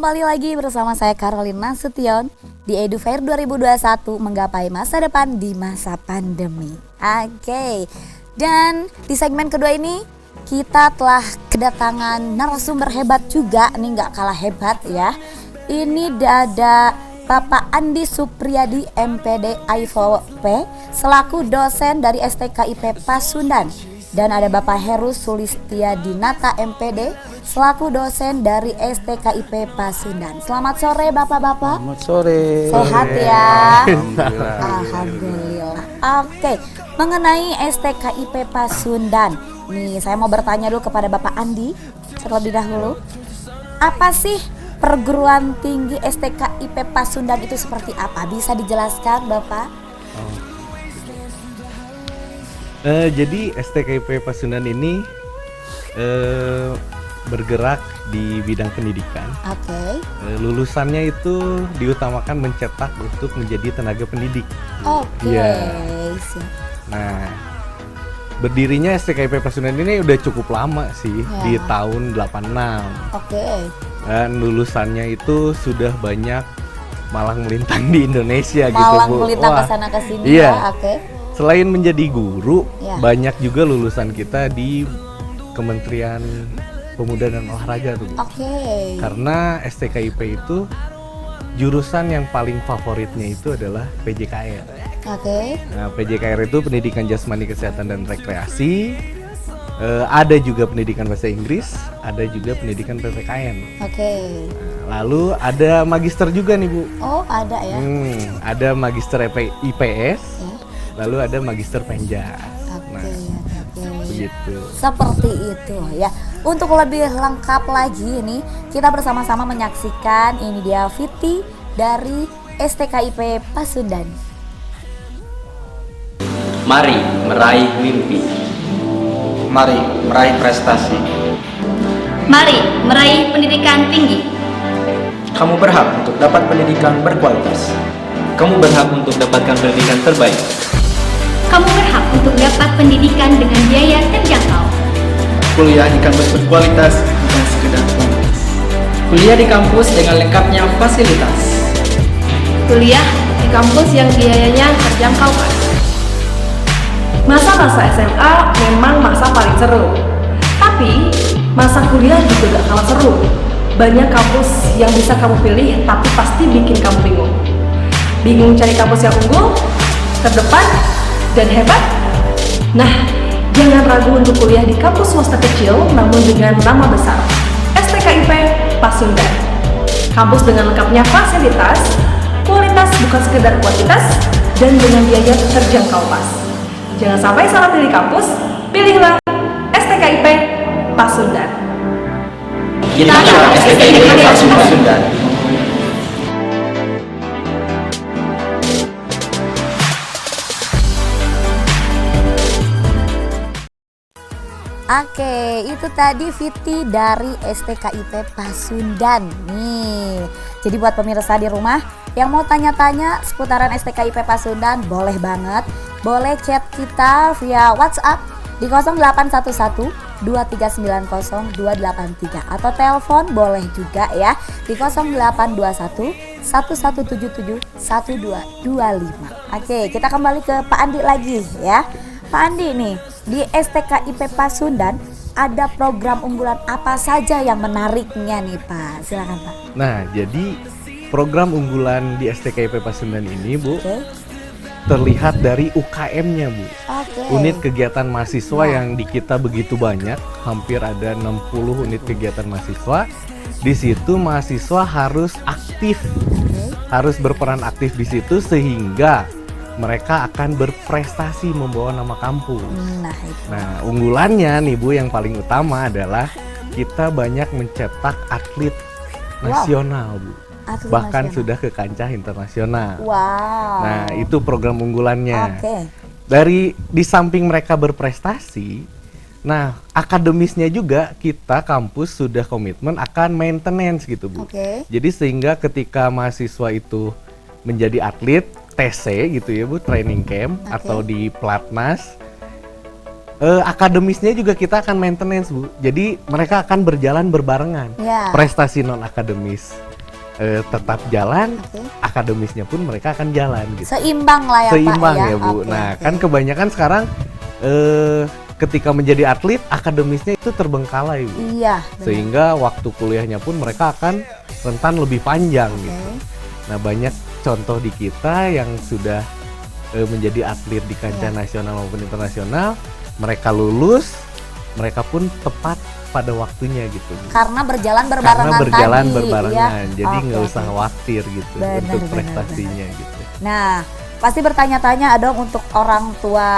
Kembali lagi bersama saya Carolina Nasution di EduFair 2021 menggapai masa depan di masa pandemi. Oke, dan di segmen kedua ini kita telah kedatangan narasumber hebat juga, nih nggak kalah hebat ya. Ini ada Bapak Andi Supriyadi MPD AIVP selaku dosen dari STKIP Pasundan. Dan ada Bapak Heru Sulistiadinata MPD selaku dosen dari STKIP Pasundan. Selamat sore Bapak-bapak. Selamat sore. Sehat ya? Alhamdulillah. Alhamdulillah. Oke, mengenai STKIP Pasundan. Nih saya mau bertanya dulu kepada Bapak Andi terlebih dahulu. Apa sih perguruan tinggi STKIP Pasundan itu seperti apa? Bisa dijelaskan Bapak? Jadi STKIP Pasundan ini bergerak di bidang pendidikan. Oke. Lulusannya itu diutamakan mencetak untuk menjadi tenaga pendidik. Oke. Iya. Siap. Nah, berdirinya STKIP Pasundan ini udah cukup lama sih, Ya. di tahun 86. Oke. Dan lulusannya itu sudah banyak malang melintang di Indonesia gitu, Malang Bu. melintang Wah, ke sana ke sini iya. ya. Oke. Selain menjadi guru, Ya. banyak juga lulusan kita di Kementerian Pemuda dan Olahraga tuh, Bu. Oke. Karena STKIP itu jurusan yang paling favoritnya itu adalah PJKR. Oke. Nah, PJKR itu Pendidikan Jasmani Kesehatan dan Rekreasi. Ada juga pendidikan bahasa Inggris, ada juga pendidikan PPKN. Oke. Nah, lalu ada magister juga nih, Bu. Oh, ada ya. Ada magister IPS, Ya. lalu ada magister Penjas. Oke. Nah, Oke. begitu. Seperti itu ya. Untuk lebih lengkap lagi ini kita bersama-sama menyaksikan ini dia Viti dari STKIP Pasundan. Mari meraih mimpi. Mari meraih prestasi. Mari meraih pendidikan tinggi. Kamu berhak untuk dapat pendidikan berkualitas. Kamu berhak untuk dapatkan pendidikan terbaik. Kamu berhak untuk dapat pendidikan dengan biaya terjangkau. Kuliah di kampus berkualitas bukan sekedar kualitas. Kuliah di kampus dengan lengkapnya fasilitas. Kuliah di kampus yang biayanya terjangkau, Pak. Masa-masa SMA memang masa paling seru, tapi masa kuliah juga gak kalah seru. Banyak kampus yang bisa kamu pilih, tapi pasti bikin kamu bingung. Bingung cari kampus yang unggul, terdepan, dan hebat? Nah, jangan ragu untuk kuliah di kampus swasta kecil namun dengan nama besar, STKIP Pasundan. Kampus dengan lengkapnya fasilitas, kualitas bukan sekedar kuantitas, dan dengan biaya terjangkau pas. Jangan sampai salah pilih kampus, pilihlah STKIP Pasundan. Kita STKIP Pasundan. Oke, itu tadi Viti dari STKIP Pasundan nih. Jadi buat pemirsa di rumah yang mau tanya-tanya seputaran STKIP Pasundan, boleh banget. Boleh chat kita via WhatsApp di 0811 2390 283 atau telepon boleh juga ya di 0821 1177 1225. Oke, kita kembali ke Pak Andi lagi ya. Pak Andi nih, di STKIP Pasundan ada program unggulan apa saja yang menariknya nih Pak? Silakan Pak. Nah, jadi program unggulan di STKIP Pasundan ini, Bu, Oke. terlihat dari UKM-nya, Bu. Oke. Unit kegiatan mahasiswa Ya. yang di kita begitu banyak, hampir ada 60 unit kegiatan mahasiswa. Di situ mahasiswa harus aktif, harus berperan aktif di situ sehingga mereka akan berprestasi membawa nama kampus. Nah, itu. Nah, unggulannya nih, Bu, yang paling utama adalah kita banyak mencetak atlet nasional, Bu. Atlet Bahkan nasional. sudah ke kancah internasional. Wow. Nah, itu program unggulannya. Oke. Di samping mereka berprestasi, nah akademisnya juga kita kampus sudah komitmen akan maintenance gitu, Bu. Oke. Jadi sehingga ketika mahasiswa itu menjadi atlet TC gitu ya, Bu, training camp atau di Platnas, akademisnya juga kita akan maintenance, Bu. Jadi mereka akan berjalan berbarengan. Ya. Prestasi non akademis tetap jalan, Oke. akademisnya pun mereka akan jalan gitu. Seimbang lah ya Seimbang Pak ya Bu. Oke, Nah oke. kan kebanyakan sekarang ketika menjadi atlet akademisnya itu terbengkalai Bu. Iya, benar. Sehingga waktu kuliahnya pun mereka akan rentan lebih panjang Oke. gitu. Nah banyak contoh di kita yang sudah menjadi atlet di kancah Iya. nasional maupun internasional, mereka lulus, mereka pun tepat pada waktunya gitu. Karena berjalan berbarengan Karena berjalan tadi, berbarengan, ya. jadi Oke, nggak oke. usah khawatir gitu Benar, untuk benar, prestasinya gitu. Nah, pasti bertanya-tanya dong untuk orang tua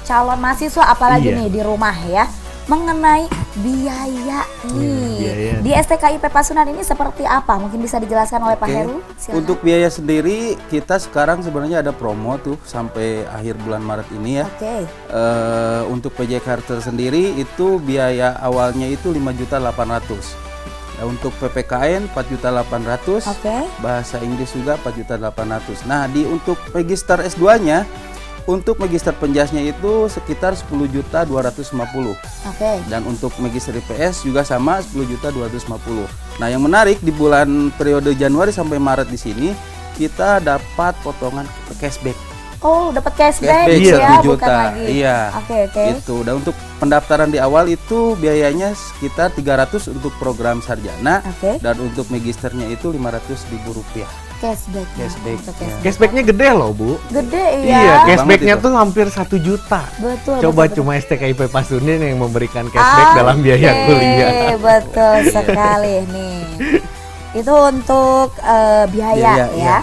calon mahasiswa apalagi Iya. nih di rumah ya mengenai biaya nih. biaya. Di STKIP Pasundan ini seperti apa? Mungkin bisa dijelaskan oleh Pak Oke. Heru? Silakan. Untuk biaya sendiri kita sekarang sebenarnya ada promo tuh sampai akhir bulan Maret ini ya. Oke. Untuk PJ Carter sendiri itu biaya awalnya itu 5.800.000. Nah, untuk PPKN 4.800.000. Oke. Bahasa Inggris juga 4.800.000. Nah, untuk Magister S2-nya untuk Magister Penjasnya itu sekitar 10.250.000. Oke. Dan untuk Magister IPS juga sama 10.250.000. Nah, yang menarik di bulan periode Januari sampai Maret di sini kita dapat potongan cashback. Oh, dapat cashback Cashback Iya, ya, 1 bukan juta. lagi. Iya. Oke, oke. Itu. Dan untuk pendaftaran di awal itu biayanya sekitar 300 untuk program sarjana Oke. dan untuk magisternya itu Rp500.000. Cashback. Cashback, Untuk ya. Cashbacknya gede loh Bu. Gede Iya, ya. cashbacknya Banget itu. tuh hampir 1 juta. Betul. Coba betul, cuma STKIP Pasundan yang memberikan cashback dalam biaya Oke, kuliah. betul sekali nih. Itu untuk biaya Biaya, ya. iya.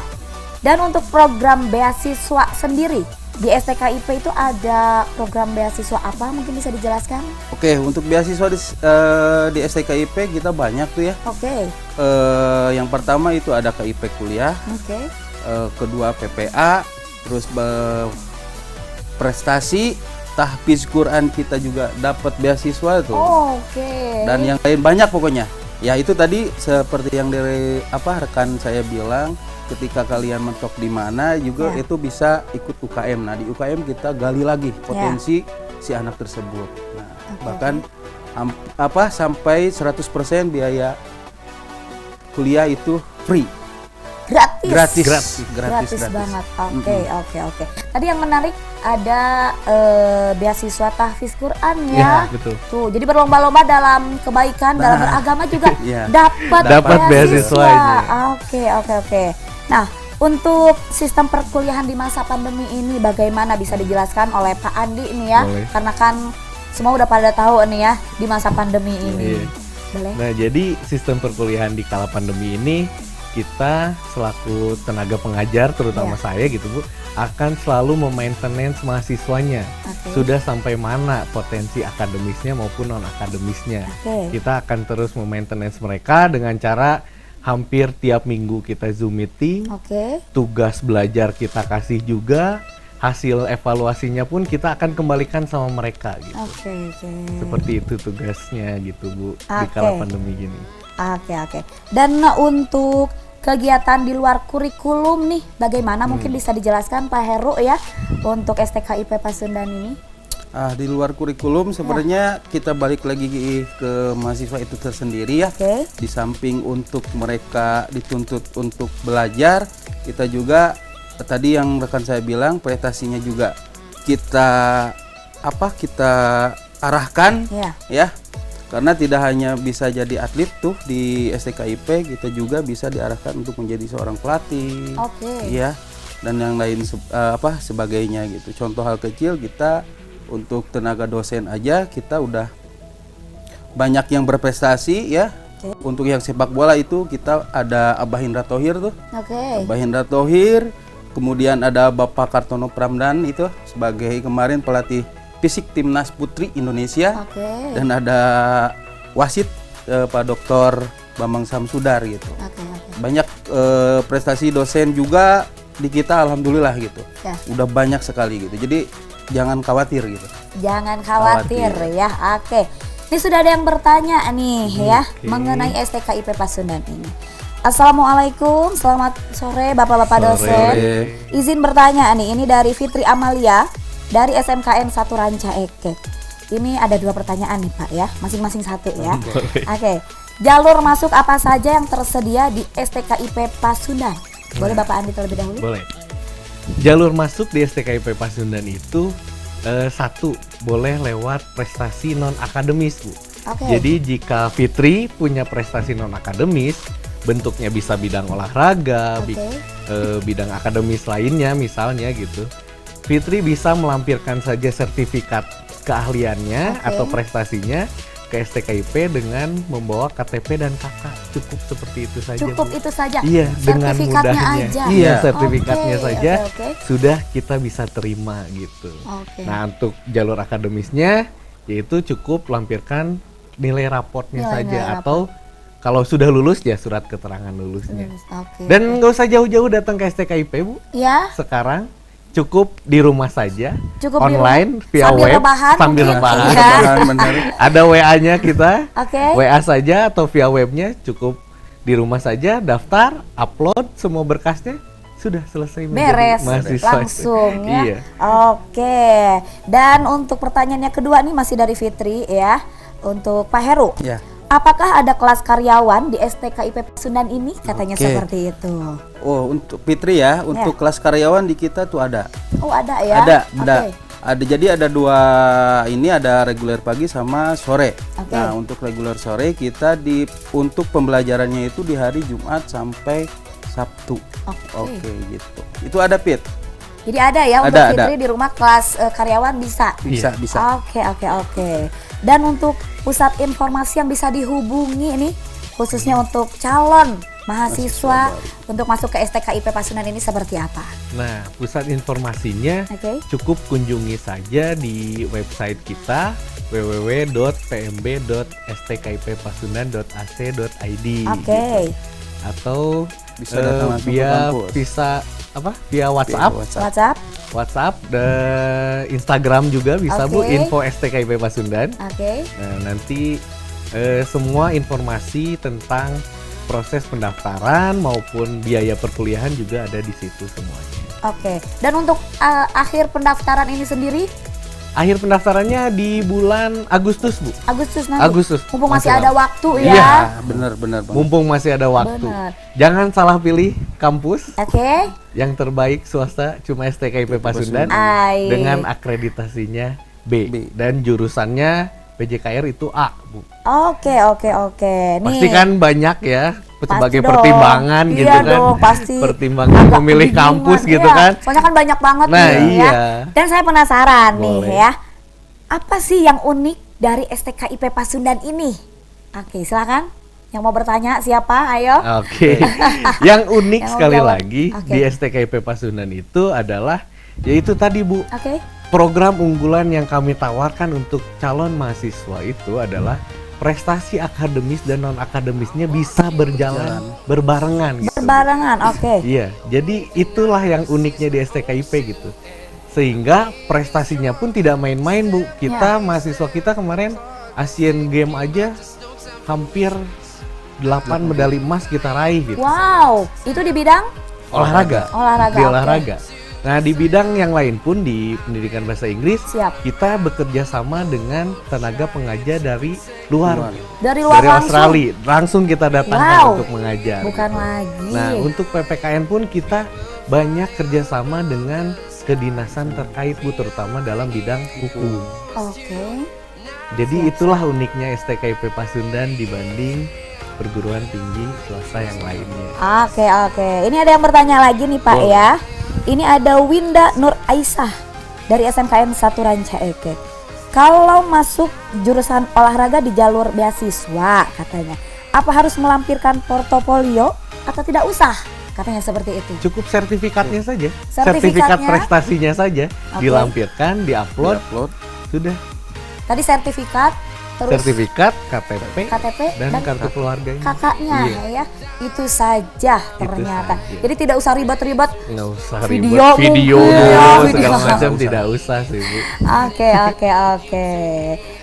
Dan untuk program beasiswa sendiri di STKIP itu ada program beasiswa apa? Mungkin bisa dijelaskan? Oke, untuk beasiswa di STKIP kita banyak tuh ya. Oke, Yang pertama itu ada KIP kuliah, oke, kedua PPA, terus prestasi, tahfiz Quran kita juga dapat beasiswa tuh. oke. Dan yang lain banyak pokoknya. Ya itu tadi seperti yang dari rekan saya bilang, ketika kalian mentok di mana juga Ya. itu bisa ikut UKM. Nah, di UKM kita gali lagi potensi si anak tersebut. Nah, bahkan sampai 100% biaya kuliah itu free. Gratis. Gratis. Banget. Oke. Tadi yang menarik ada beasiswa tahfiz Quran ya. Iya, betul. Tuh, jadi berlomba-lomba dalam kebaikan, dalam beragama juga Iya. dapat beasiswa ini. Oke. Nah, untuk sistem perkuliahan di masa pandemi ini bagaimana bisa dijelaskan oleh Pak Andi nih ya? Boleh. Karena kan semua udah pada tahu nih ya di masa pandemi ini. Iya. Boleh? Nah, jadi sistem perkuliahan di kala pandemi ini kita selaku tenaga pengajar, terutama Iya. saya gitu Bu, akan selalu memaintenance mahasiswanya. Oke. Sudah sampai mana potensi akademisnya maupun non akademisnya. Oke. Kita akan terus memaintenance mereka dengan cara hampir tiap minggu kita Zoom meeting, Oke. tugas belajar kita kasih juga, hasil evaluasinya pun kita akan kembalikan sama mereka gitu. Oke. Seperti itu tugasnya gitu Bu, di Oke. kala pandemi gini. Oke. Dan untuk kegiatan di luar kurikulum nih, bagaimana mungkin bisa dijelaskan Pak Heru ya untuk STKIP Pasundan ini? Di luar kurikulum sebenarnya kita balik lagi ke mahasiswa itu tersendiri ya. Oke. Di samping untuk mereka dituntut untuk belajar, kita juga tadi yang rekan saya bilang prestasinya juga kita arahkan ya. Karena tidak hanya bisa jadi atlet tuh di STKIP, kita juga bisa diarahkan untuk menjadi seorang pelatih. Oke. Iya. Dan yang lain sebagainya gitu. Contoh hal kecil kita untuk tenaga dosen aja kita udah banyak yang berprestasi ya. Untuk yang sepak bola itu kita ada Abah Indra Thohir tuh. Oke. Abah Indra Thohir, kemudian ada Bapak Kartono Pramdan itu sebagai kemarin pelatih fisik timnas putri Indonesia. Oke. Dan ada wasit Pak Dr. Bambang Samsudar gitu. Oke. Banyak prestasi dosen juga di kita alhamdulillah gitu. Ya. Udah banyak sekali gitu. Jadi jangan khawatir gitu. Jangan khawatir ya. Oke. Ini sudah ada yang bertanya nih ya mengenai STKIP Pasundan ini. Assalamualaikum, selamat sore Bapak-bapak dosen. Izin bertanya nih, ini dari Fitri Amalia dari SMKN 1 Ranca Ekek. Ini ada 2 pertanyaan nih Pak ya, masing-masing satu ya. Oke. jalur masuk apa saja yang tersedia di STKIP Pasundan? Boleh Bapak Andi terlebih dahulu? Boleh. Jalur masuk di STKIP Pasundan itu satu, boleh lewat prestasi non-akademis, Bu. Oke. Jadi jika Fitri punya prestasi non-akademis, bentuknya bisa bidang olahraga, bidang akademis lainnya misalnya gitu. Fitri bisa melampirkan saja sertifikat keahliannya atau prestasinya ke STKIP dengan membawa KTP dan KK. Cukup seperti itu saja. Cukup Bu. itu saja. Iya, dengan Sertifikatnya mudahnya. aja. Iya, sertifikatnya Oke, saja oke. sudah kita bisa terima gitu. Oke. Nah, untuk jalur akademisnya yaitu cukup lampirkan nilai raportnya Nilai saja raport. atau kalau sudah lulus ya surat keterangan lulusnya. Oke. Dan nggak usah jauh-jauh datang ke STKIP, Bu. ya, Sekarang cukup di rumah saja, Cukup di online via sambil web, rebahan sambil mungkin. rebahan. Iya. Benar. Ada WA-nya kita, Oke. WA saja atau via webnya, cukup di rumah saja, daftar, upload semua berkasnya, sudah selesai menjadi beres mahasiswa. langsung ya. Iya. Oke. Dan untuk pertanyaannya kedua nih masih dari Fitri ya. Untuk Pak Heru. Ya. Apakah ada kelas karyawan di STKIP Pasundan ini? Katanya Oke. seperti itu. Oh, untuk Fitri ya, untuk kelas karyawan di kita tuh ada. Oh, ada ya? Ada, Oke. ada. Jadi ada dua, ini ada reguler pagi sama sore. Oke. Nah, untuk reguler sore kita untuk pembelajarannya itu di hari Jumat sampai Sabtu. Oke. Gitu. Itu ada Pit. Jadi ada ya untuk Ada, Fitri di rumah kelas karyawan bisa? Bisa, Iya. bisa. Oke. Dan untuk pusat informasi yang bisa dihubungi ini khususnya untuk calon mahasiswa untuk masuk ke STKIP Pasundan ini seperti apa? Nah, pusat informasinya Oke. cukup kunjungi saja di website kita www.pmb.stkippasundan.ac.id Oke. atau Bisa datang langsung ke via kampus. via WhatsApp, WhatsApp. dan Instagram juga bisa Bu, Oke. info STKIP Pasundan. Oke. Nah, nanti semua informasi tentang proses pendaftaran maupun biaya perkuliahan juga ada di situ semuanya. Oke. Dan untuk akhir pendaftaran ini sendiri Akhir pendaftarannya di bulan Agustus, Bu. Agustus nanti. Agustus. Mumpung masih Masih ada lama. waktu Iya. ya. Benar Bang. Mumpung masih ada waktu. Benar. Jangan salah pilih kampus. Oke. Yang terbaik swasta cuma STKIP Pasundan Ai. dengan akreditasinya B. Dan jurusannya PJKR itu A, Bu. Oke. Nih. Pasti kan banyak ya sebagai dong. pertimbangan Iya gitu kan. dong, pasti. Pertimbangan Agak memilih kebingungan, kampus gitu iya. kan. Soalnya kan banyak banget Nah, nih iya. ya. Dan saya penasaran nih Boleh. ya. Apa sih yang unik dari STKIP Pasundan ini? Oke, silakan. Yang mau bertanya siapa? Ayo. Oke. Yang unik Yang mau sekali jawab. lagi Oke. di STKIP Pasundan itu adalah yaitu tadi, Bu. Oke. Program unggulan yang kami tawarkan untuk calon mahasiswa itu adalah prestasi akademis dan non akademisnya bisa berjalan berbarengan gitu. Berbarengan. Oke. Iya, jadi itulah yang uniknya di STKIP gitu. Sehingga prestasinya pun tidak main-main, Bu. Kita mahasiswa kita kemarin Asian Games aja hampir 8 medali emas kita raih gitu. Wow, itu di bidang Olahraga. Olahraga, Di oke. olahraga. Nah, di bidang yang lain pun di pendidikan bahasa Inggris, Siap. kita bekerja sama dengan tenaga pengajar dari luar. dari luar Dari langsung. Australia. Langsung kita datangkan Wow. untuk mengajar. Bukan gitu. lagi. Nah, untuk PPKN pun kita banyak kerjasama dengan kedinasan terkait, Bu, terutama dalam bidang hukum. Oke. Jadi itulah uniknya STKIP Pasundan dibanding perguruan tinggi swasta yang lainnya. Oke. Ini ada yang bertanya lagi nih Pak Boleh. ya. Ini ada Winda Nur Aisyah dari SMKN 1 Ranca Ekek. Kalau masuk jurusan olahraga di jalur beasiswa katanya, apa harus melampirkan portofolio atau tidak usah? Katanya seperti itu. Cukup sertifikatnya saja, Sertifikatnya? sertifikat prestasinya saja Oke. dilampirkan, diupload, sudah. Tadi sertifikat, terus Sertifikat, KTP, KTP dan kartu keluarganya. kakaknya Iya. ya. Itu saja ternyata. saja. Jadi tidak usah ribet-ribet. Nggak usah Video ribet, video mungkin. dulu, Ya, segala video. macam tidak usah sih, Bu. Oke.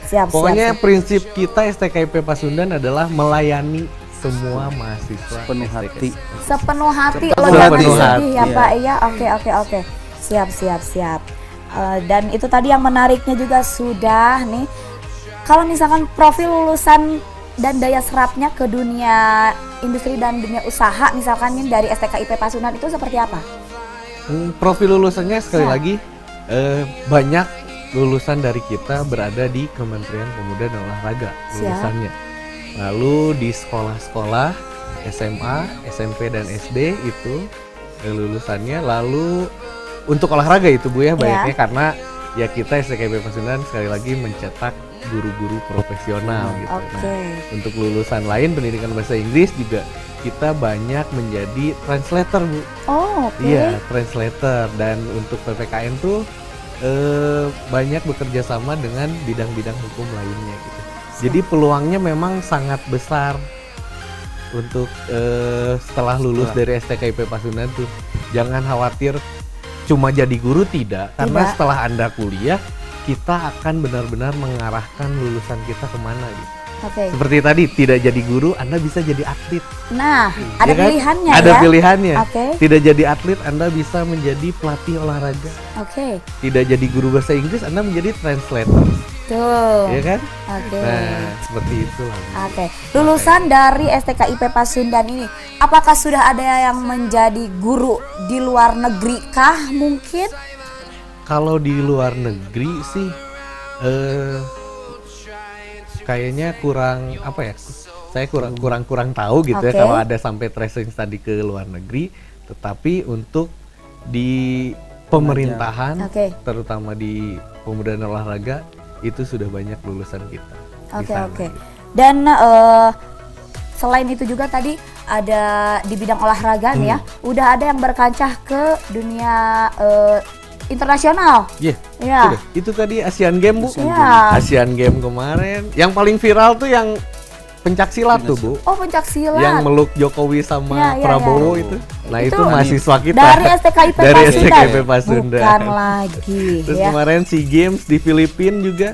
Siap. Pokoknya prinsip kita STKIP Pasundan adalah melayani semua mahasiswa Penuh STKIP. hati. sepenuh hati Sepenuh loh, jangan hati. sedih ya Iya. Pak ya. Oke. Siap. Dan itu tadi yang menariknya juga sudah nih. Kalau misalkan profil lulusan dan daya serapnya ke dunia industri dan dunia usaha misalkan ini dari STKIP Pasundan itu seperti apa? Profil lulusannya sekali Ya. lagi banyak lulusan dari kita berada di Kementerian Pemuda dan Olahraga lulusannya. Lalu di sekolah-sekolah SMA, SMP dan SD itu lulusannya. Lalu untuk olahraga itu Bu ya banyaknya karena ya kita STKIP Pasundan sekali lagi mencetak guru-guru profesional gitu. Oke. Nah, untuk lulusan lain pendidikan bahasa Inggris juga kita banyak menjadi translator Bu. Oh, oke. Iya, translator. Dan untuk PPKN tuh banyak bekerja sama dengan bidang-bidang hukum lainnya gitu. Jadi peluangnya memang sangat besar untuk setelah lulus dari STKIP Pasundan tuh. Jangan khawatir cuma jadi guru tidak, karena setelah Anda kuliah kita akan benar-benar mengarahkan lulusan kita kemana gitu. Oke. Seperti tadi, tidak jadi guru, Anda bisa jadi atlet. Nah, ada Ya kan? pilihannya Ada ya. pilihannya. Oke. Tidak jadi atlet, Anda bisa menjadi pelatih olahraga. Oke. Tidak jadi guru bahasa Inggris, Anda menjadi translator. Tuh. Ya kan? Oke. Nah, seperti itulah. Oke. Lulusan dari STKIP Pasundan ini, apakah sudah ada yang menjadi guru di luar negeri kah mungkin? Kalau di luar negeri sih kayaknya kurang apa ya? Saya kurang tahu gitu ya Oke. kalau ada sampai tracing tadi ke luar negeri. Tetapi untuk di pemerintahan, Oke. terutama di pemuda dan olahraga itu sudah banyak lulusan kita. di Oke, sana, oke. gitu. Dan selain itu juga tadi ada di bidang olahraga nih ya, udah ada yang berkancah ke dunia internasional. Iya. Ya. Sudah. Itu tadi Asian Games Bu. Iya. Asian Games kemarin. Yang paling viral tuh yang pencak silat tuh Bu. Oh, pencak silat. Yang meluk Jokowi sama Ya, ya, Prabowo ya. itu. Nah, Itu itu mahasiswa kita. dari STKIP Dari Pasundan. STKIP Pasundan. Bukan lagi Terus ya. kemarin SEA Games di Filipina juga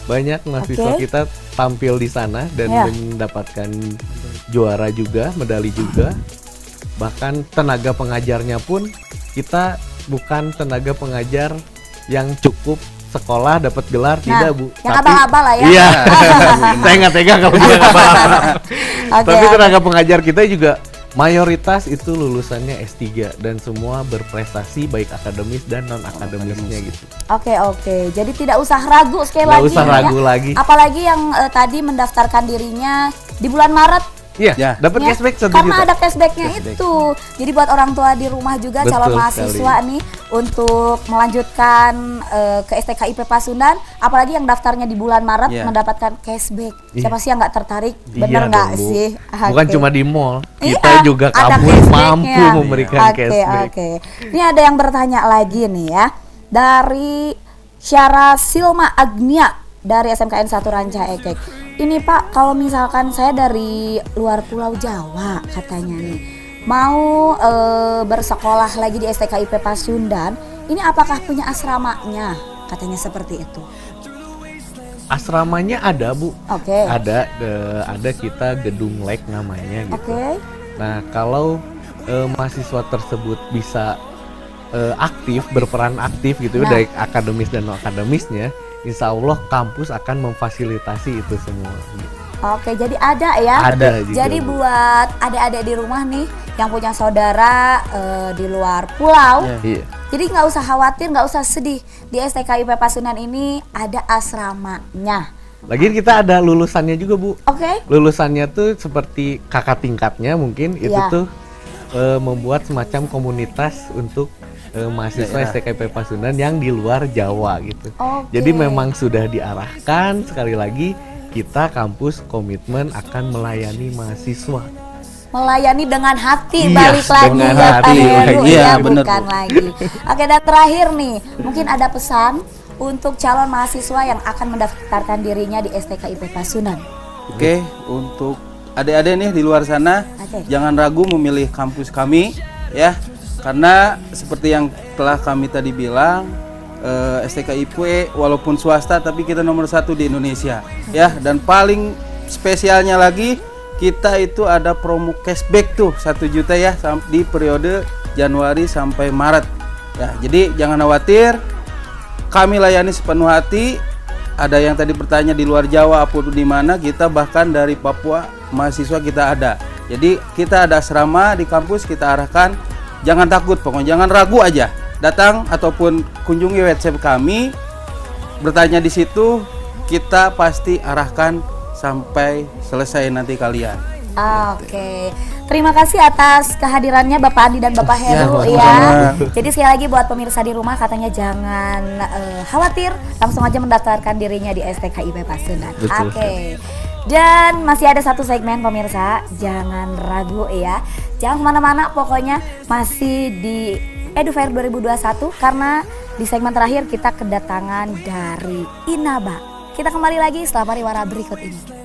banyak mahasiswa Oke. kita tampil di sana dan Ya. mendapatkan juara juga, medali juga. Bahkan tenaga pengajarnya pun kita bukan tenaga pengajar yang cukup sekolah dapat gelar, tidak Bu. yang abal-abal lah ya. Iya. Saya nggak tega kalau bilang abal-abal. Oke, Tapi oke. tenaga pengajar kita juga mayoritas itu lulusannya S3 dan semua berprestasi baik akademis dan non akademisnya gitu. Oke, oke. Jadi tidak usah ragu sekali Nggak lagi usah ya. ragu lagi. Apalagi yang tadi mendaftarkan dirinya di bulan Maret. Iya, Ya. dapat Ya, cashback 1 karena juta. ada cashbacknya Cashback. itu. Jadi buat orang tua di rumah juga Betul calon sekali. mahasiswa nih untuk melanjutkan ke STKIP Pasundan, apalagi yang daftarnya di bulan Maret Ya. mendapatkan cashback. Iya. Siapa sih yang nggak tertarik? Iya Bener nggak dong, Bu. sih? Bukan Oke. cuma di mall, kita Iya, juga ada kampus cashbacknya. mampu memberikan Oke, cashback. oke. Ini ada yang bertanya lagi nih ya. Dari Syara Silma Agnia dari SMKN 1 Ranca Ekek. Ini Pak, kalau misalkan saya dari luar Pulau Jawa katanya nih, mau bersekolah lagi di STKIP Pasundan, ini apakah punya asramanya? Katanya seperti itu. Asramanya ada Bu, Oke. ada kita gedung lek namanya gitu. Oke. Nah kalau mahasiswa tersebut bisa aktif, berperan aktif gitu Nah. baik akademis dan non akademisnya, insya Allah kampus akan memfasilitasi itu semua. Oke, jadi ada ya. Ada juga, Jadi Bu. buat adik-adik di rumah nih yang punya saudara di luar pulau, Iya. jadi nggak usah khawatir, nggak usah sedih. Di STKIP Pasundan ini ada asramanya. Lagian kita ada lulusannya juga Bu. Oke. Lulusannya tuh seperti kakak tingkatnya mungkin itu Iya. tuh membuat semacam komunitas untuk mahasiswa Daerah. STKIP Pasundan yang di luar Jawa gitu. Oke. Jadi memang sudah diarahkan sekali lagi kita kampus komitmen akan melayani mahasiswa. Melayani dengan hati, Iya, balik lagi dengan ya Pak hati. Heru Iya, ya, bener, bukan Bu. lagi. Oke, dan terakhir nih, mungkin ada pesan untuk calon mahasiswa yang akan mendaftarkan dirinya di STKIP Pasundan. Oke, untuk adik-adik nih di luar sana, Oke. jangan ragu memilih kampus kami ya. Karena seperti yang telah kami tadi bilang, STKIP walaupun swasta tapi kita nomor 1 di Indonesia ya. Dan paling spesialnya lagi kita itu ada promo cashback tuh 1 juta ya di periode Januari sampai Maret ya. Jadi jangan khawatir, kami layani sepenuh hati. ada yang tadi bertanya di luar Jawa apa di mana, kita bahkan dari Papua mahasiswa kita ada. Jadi kita ada asrama di kampus, kita arahkan, jangan takut pokoknya, jangan ragu aja. Datang ataupun kunjungi website kami, bertanya di situ, kita pasti arahkan sampai selesai nanti kalian. Oke, terima kasih atas kehadirannya Bapak Andi dan Bapak Heru ya. Jadi sekali lagi buat pemirsa di rumah, katanya jangan khawatir, langsung aja mendaftarkan dirinya di STKIP Pasundan. Oke. Dan masih ada satu segmen pemirsa, jangan ragu ya. Jangan kemana-mana, pokoknya masih di EduFair 2021 karena di segmen terakhir kita kedatangan dari Inaba. Kita kembali lagi setelah pariwara berikut ini.